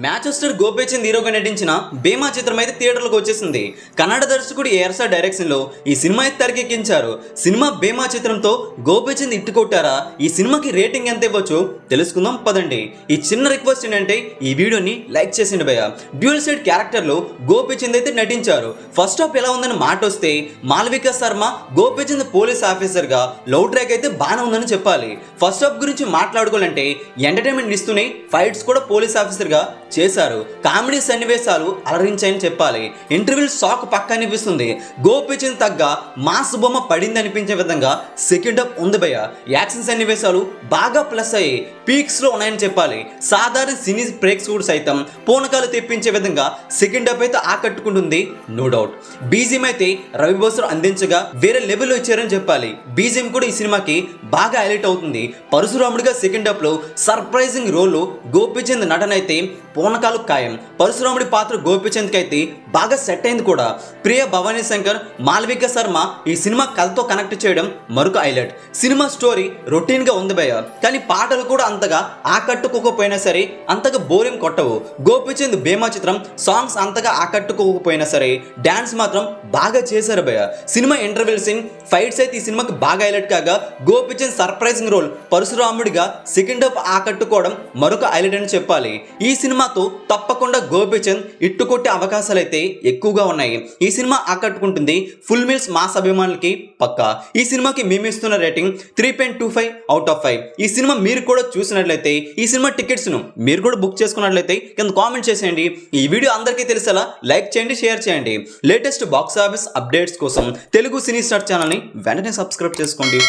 Manchester Gopichand హీరోగా నటించిన భీమా చిత్రం అయితే థియేటర్లకు వచ్చేసింది. కన్నడ దర్శకుడు ఏఆర్ఆర్ డైరెక్షన్ లో ఈ సినిమా అయితే తెరకెక్కించారు. సినిమా భీమా చిత్రంతో గోపీచంద్ ఇట్టు కొట్టారా? ఈ సినిమాకి రేటింగ్ ఎంత ఇవ్వచ్చు తెలుసుకుందాం పదండి. ఈ చిన్న రిక్వెస్ట్ ఏంటంటే ఈ వీడియోని లైక్ చేసిండు భయ్య. డ్యూయల్ సైడ్ క్యారెక్టర్ లో గోపీచంద్ అయితే నటించారు. ఫస్ట్ హాఫ్ ఎలా ఉందని మాట వస్తే మాల్విక శర్మ గోపీచంద్ పోలీస్ ఆఫీసర్ గా లవ్ ట్రాక్ అయితే బాగానే ఉందని చెప్పాలి. ఫస్ట్ హాఫ్ గురించి మాట్లాడుకోవాలంటే ఎంటర్టైన్మెంట్ ఇస్తూనే ఫైట్స్ కూడా పోలీస్ ఆఫీసర్ గా చేశారు. కామెడీ సన్నివేశాలు అలరించాయని చెప్పాలి. ఇంటర్వ్యూల్ షాక్ పక్క అనిపిస్తుంది. గోపీచంద్ తగ్గ మాస్ బొమ్మ పడింది అనిపించే విధంగా సెకండ్ హాఫ్ ఉంది భయ్య. యాక్షన్ సన్నివేశాలు బాగా ప్లస్ అయ్యి పీక్స్ లో ఉన్నాయని చెప్పాలి. సాధారణ సినీ ప్రేక్షకుడు సైతం పూనకాలు తెప్పించే విధంగా సెకండ్ హాఫ్ అయితే ఆకట్టుకుంటుంది, నో డౌట్. బీజిఎం అయితే రవి బోసర్ అందించగా వేరే లెవెల్లో ఇచ్చారని చెప్పాలి. బీజిఎం కూడా ఈ సినిమాకి బాగా హైలైట్ అవుతుంది. పరశురాముడిగా సెకండ్ హాఫ్ లో సర్ప్రైజింగ్ రోల్ గోపీచంద్ నటన అయితే పూనకాలు ఖాయం. పరశురాముడి పాత్ర గోపీచంద్ కి అయితే బాగా సెట్ అయింది కూడా. ప్రియ భవానీ శంకర్, మాల్విక శర్మ ఈ సినిమా కథతో కనెక్ట్ చేయడం మరొక హైలైట్. సినిమా స్టోరీ రొటీన్ గా ఉంది భయ్య, కానీ పాటలు కూడా అంతగా ఆకట్టుకోకపోయినా సరే అంతగా బోరింగ్ కొట్టవు. గోపీచంద్ భీమా చిత్రం సాంగ్స్ అంతగా ఆకట్టుకోకపోయినా సరే డాన్స్ మాత్రం బాగా చేశారు భయ్య. సినిమా ఇంటర్వెల్ సీన్, ఫైట్స్ అయితే ఈ సినిమాకి బాగా హైలైట్ కాగా గోపీచంద్ సర్ప్రైజింగ్ రోల్ పరశురాముడిగా సెకండ్ హాఫ్ ఆకట్టుకోవడం మరొక హైలైట్ అని చెప్పాలి. ఈ సినిమాతో తప్పకుండా గోపీచంద్ ఇట్టుకొట్టే అవకాశాలు అయితే ఎక్కువగా ఉన్నాయి. ఈ సినిమా ఆకట్టుకుంటుంది ఫుల్ మీల్స్ మాస్ అభిమానులకి పక్కా. ఈ సినిమాకి మేము ఇస్తున్న రేటింగ్ 3.25 అవుట్ ఆఫ్ 5. ఈ సినిమా మీరు కూడా చూసినట్లయితే ఈ సినిమా టికెట్స్ ను మీరు కూడా బుక్ చేసుకున్నట్లయితే కింద కామెంట్ చేసేయండి. ఈ వీడియో అందరికీ తెలిసేలా లైక్ చేయండి, షేర్ చేయండి. లేటెస్ట్ బాక్స్ ఆఫీస్ అప్డేట్స్ కోసం తెలుగు సినీ స్టార్ ఛానల్ని వెంటనే సబ్స్క్రైబ్ చేసుకోండి.